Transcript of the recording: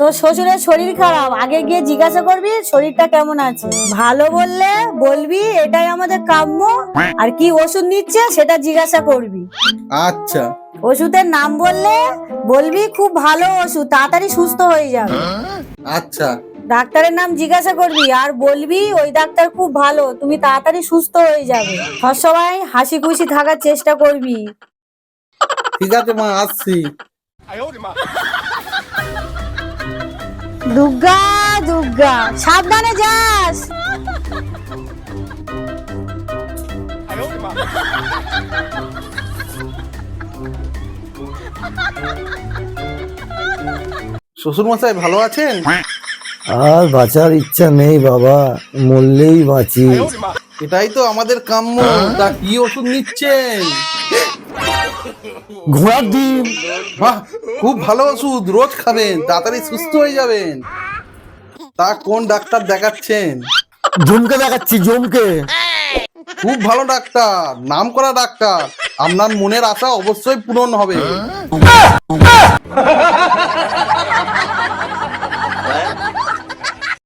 তোর শ্বশুরের শরীর খারাপ, আগে গিয়ে জিজ্ঞাসা করবি শরীরটা কেমন আছে। ভালো বললে বলবি এটাই আমাদের কাম্য, আর কি ওষুধ নিচ্ছে সেটা জিজ্ঞাসা করবি। আচ্ছা। ওষুধের নাম বললে বলবি খুব ভালো ওষুধ, তাড়াতাড়ি সুস্থ হয়ে যাবে। আচ্ছা। ডাক্তারের নাম জিজ্ঞাসা করবি আর বলবি ওই ডাক্তার খুব ভালো, তুমি তাড়াতাড়ি সুস্থ হয়ে যাবে। সবসময় হাসি খুশি থাকার চেষ্টা করবি। ঠিক আছে মা, আসছি। দুর্গা দুর্গা, সাবধানে যাস। শ্বশুর মশাই ভালো আছেন? আর বাঁচার ইচ্ছা নেই বাবা, মরলেই বাঁচি। এটাই তো আমাদের কাম্য। তা কি ওষুধ নিচ্ছেন? ঘোড়ার ডিম। বাহ, খুব ভালো ওষুধ, রোজ খাবেন, তাড়াতাড়ি সুস্থ হয়ে যাবেন। তা কোন ডাক্তার দেখাচ্ছেন? জমকে দেখাচ্ছি, জমকে। খুব ভালো ডাক্তার, নাম করা ডাক্তার। আপনার মনের আশা অবশ্যই পূরণ হবে।